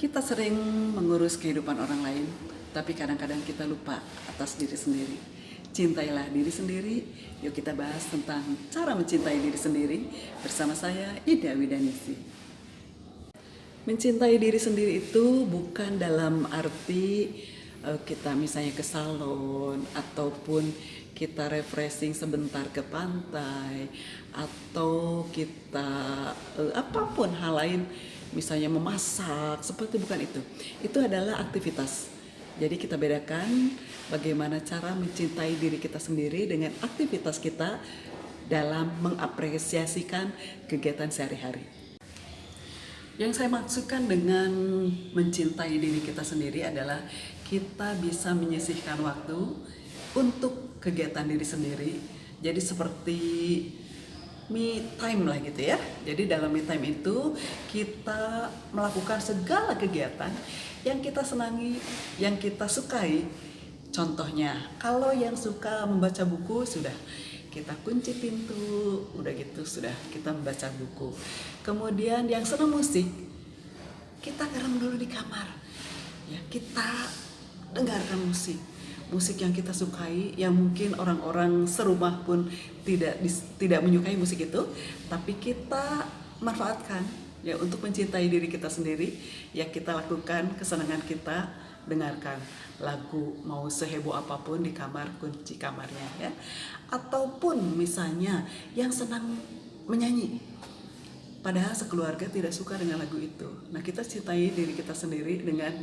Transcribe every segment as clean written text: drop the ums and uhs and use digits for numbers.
Kita sering mengurus kehidupan orang lain, tapi kadang-kadang kita lupa atas diri sendiri. Cintailah diri sendiri. Yuk kita bahas tentang cara mencintai diri sendiri bersama saya, Ida Widanisi. Mencintai diri sendiri itu bukan dalam arti kita misalnya ke salon ataupun kita refreshing sebentar ke pantai atau kita apapun hal lain, misalnya memasak, seperti bukan itu. Itu adalah aktivitas. Jadi kita bedakan bagaimana cara mencintai diri kita sendiri dengan aktivitas kita dalam mengapresiasikan kegiatan sehari-hari. Yang saya maksudkan dengan mencintai diri kita sendiri adalah kita bisa menyisihkan waktu untuk kegiatan diri sendiri. Jadi seperti me time lah gitu ya. Jadi dalam me time itu kita melakukan segala kegiatan yang kita senangi, yang kita sukai. Contohnya, kalau yang suka membaca buku sudah kita kunci pintu, udah gitu sudah kita membaca buku. Kemudian yang senang musik, kita garam dulu di kamar. Ya, kita dengarkan musik yang kita sukai, yang mungkin orang-orang serumah pun tidak menyukai musik itu, tapi kita manfaatkan ya untuk mencintai diri kita sendiri. Ya kita lakukan kesenangan kita, dengarkan lagu mau seheboh apapun di kamar, kunci kamarnya ya. Ataupun misalnya yang senang menyanyi, padahal sekeluarga tidak suka dengan lagu itu. Nah kita cintai diri kita sendiri dengan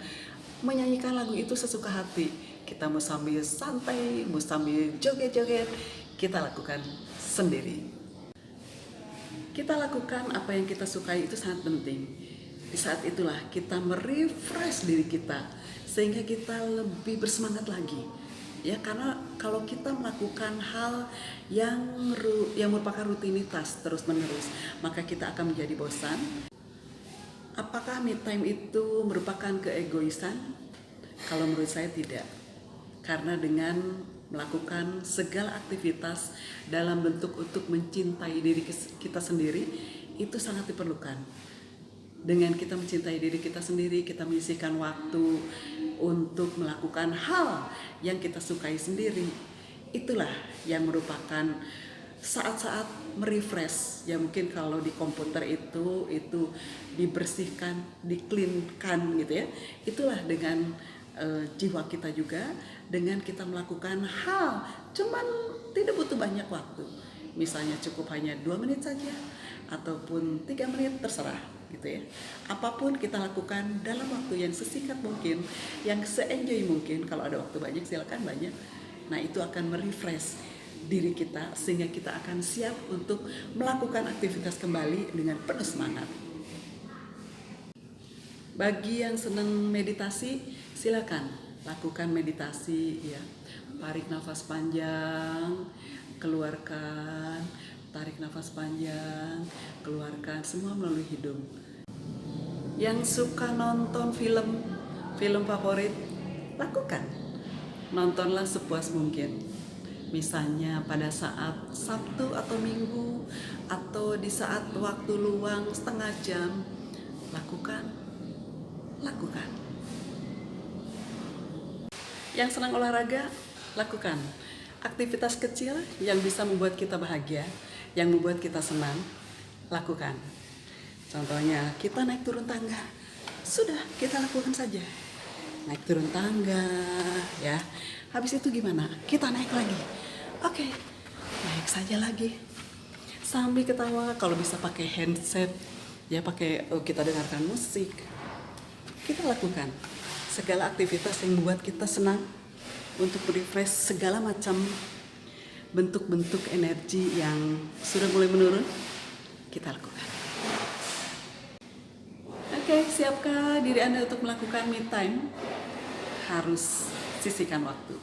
menyanyikan lagu itu sesuka hati. Kita mau sambil santai, mau sambil joget-joget, kita lakukan sendiri. Kita lakukan apa yang kita sukai itu sangat penting. Di saat itulah kita merefresh diri kita sehingga kita lebih bersemangat lagi. Ya karena kalau kita melakukan hal yang merupakan rutinitas terus-menerus, maka kita akan menjadi bosan. Apakah me time itu merupakan keegoisan? Kalau menurut saya tidak. Karena dengan melakukan segala aktivitas dalam bentuk untuk mencintai diri kita sendiri, itu sangat diperlukan. Dengan kita mencintai diri kita sendiri, kita menyisihkan waktu untuk melakukan hal yang kita sukai sendiri. Itulah yang merupakan saat-saat merefresh. Ya mungkin kalau di komputer itu dibersihkan, di-clean-kan gitu ya. Itulah dengan jiwa kita juga, dengan kita melakukan hal cuman tidak butuh banyak waktu. Misalnya cukup hanya 2 menit saja ataupun 3 menit, terserah gitu ya. Apapun kita lakukan dalam waktu yang sesingkat mungkin, yang se-enjoy mungkin. Kalau ada waktu banyak silakan banyak. Nah itu akan merefresh diri kita sehingga kita akan siap untuk melakukan aktivitas kembali dengan penuh semangat. Bagi yang senang meditasi, silakan lakukan meditasi ya. Tarik nafas panjang, keluarkan, tarik nafas panjang, keluarkan, semua melalui hidung. Yang suka nonton film favorit, lakukan. Nontonlah sepuas mungkin. Misalnya pada saat Sabtu atau Minggu atau di saat waktu luang setengah jam, lakukan. Yang senang olahraga, lakukan. Aktivitas kecil yang bisa membuat kita bahagia, yang membuat kita senang, lakukan. Contohnya kita naik turun tangga, sudah kita lakukan saja. Naik turun tangga ya. Habis itu gimana? Kita naik lagi. Oke, naik saja lagi. Sambil ketawa, kalau bisa pakai handset, ya kita dengarkan musik. Kita lakukan segala aktivitas yang membuat kita senang untuk refresh segala macam bentuk-bentuk energi yang sudah mulai menurun. Kita lakukan. Oke, siapkah diri Anda untuk melakukan me time? Harus sisihkan waktu.